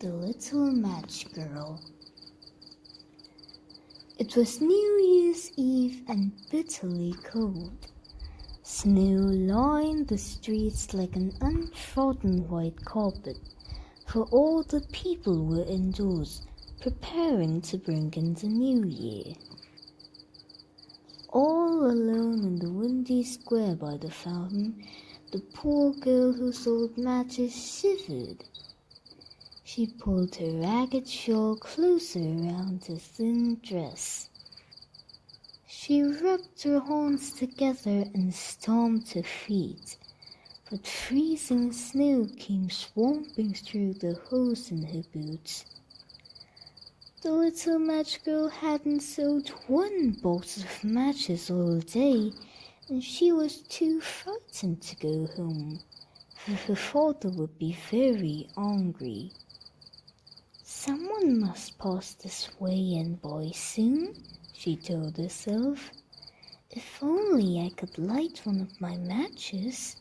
The Little Matchgirl. It was New Year's Eve and bitterly cold. Snow lined the streets like an untrodden white carpet, for all the people were indoors, preparing to bring in the new year. All alone in the windy square by the fountain, the poor girl who sold matches shivered. She pulled her ragged shawl closer around her thin dress. She rubbed her hands together and stomped her feet, but freezing snow came swamping through the holes in her boots. The little match girl hadn't sold one box of matches all day, and she was too frightened to go home, for her father would be very angry. Someone must pass this way and buy soon, she told herself. If only I could light one of my matches,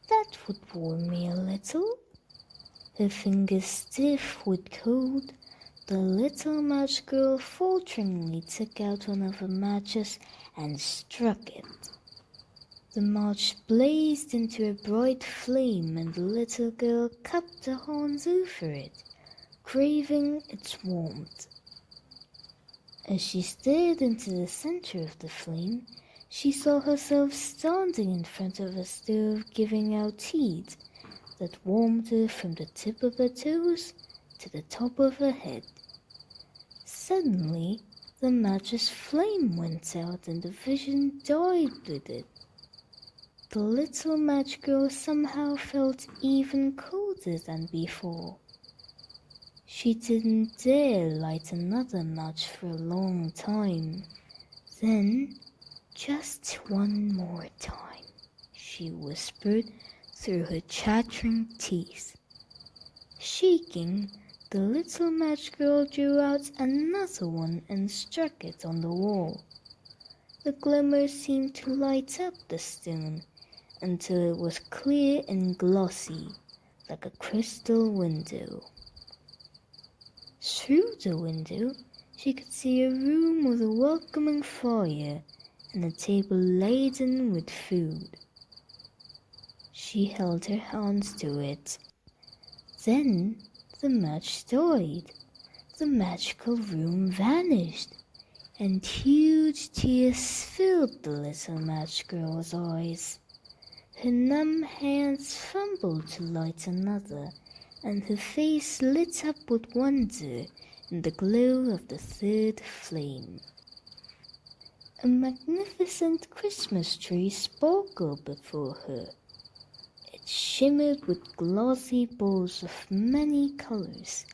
that would warm me a little. Her fingers stiff with cold, the little match girl falteringly took out one of her matches and struck it. The match blazed into a bright flame, and the little girl cupped her hands over it, craving its warmth. As she stared into the center of the flame, she saw herself standing in front of a stove giving out heat that warmed her from the tip of her toes to the top of her head. Suddenly, the match's flame went out and the vision died with it. The little match girl somehow felt even colder than before. She didn't dare light another match for a long time. Then, just one more time, she whispered through her chattering teeth. Shaking, the little match girl drew out another one and struck it on the wall. The glimmer seemed to light up the stone until it was clear and glossy, like a crystal window. Through the window, she could see a room with a welcoming fire and a table laden with food. She held her hands to it. Then the match died. The magical room vanished, and huge tears filled the little match girl's eyes. Her numb hands fumbled to light another, and her face lit up with wonder in the glow of the third flame. A magnificent Christmas tree sparkled before her. It shimmered with glossy balls of many colors,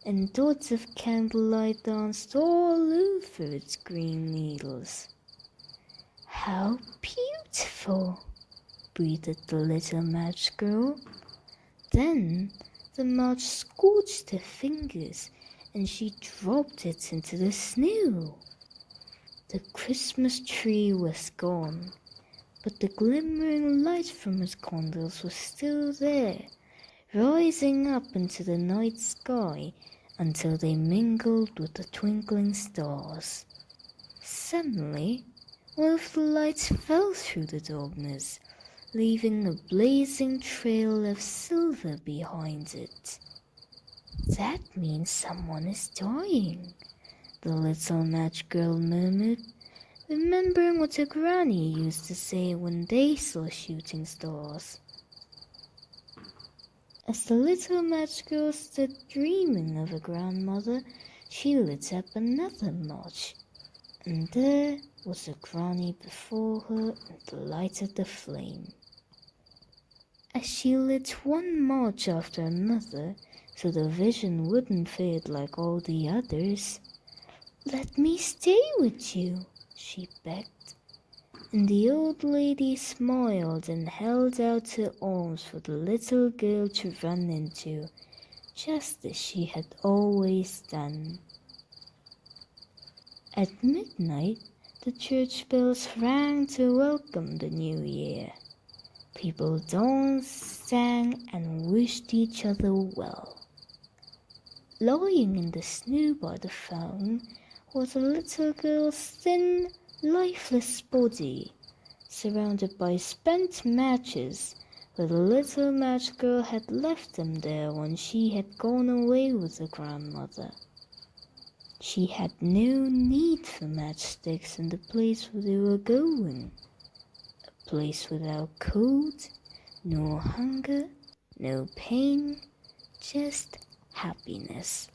and dots of candlelight danced all over its green needles. "How beautiful!" breathed the little match girl. Then the match scorched her fingers, and she dropped it into the snow. The Christmas tree was gone, but the glimmering light from its candles was still there, rising up into the night sky until they mingled with the twinkling stars. Suddenly, one of the lights fell through the darkness, leaving a blazing trail of silver behind it. "That means someone is dying," the little match girl murmured, remembering what her granny used to say when they saw shooting stars. As the little match girl stood dreaming of her grandmother, she lit up another match, and there was her granny before her in the light of the flame. As she lit one match after another, so the vision wouldn't fade like all the others, "Let me stay with you," she begged. And the old lady smiled and held out her arms for the little girl to run into, just as she had always done. At midnight, the church bells rang to welcome the new year. People danced, sang, and wished each other well. Lying in the snow by the phone was a little girl's thin, lifeless body, surrounded by spent matches, but the little match girl had left them there when she had gone away with her grandmother. She had no need for matchsticks in the place where they were going, a place without cold, no hunger, no pain, just happiness.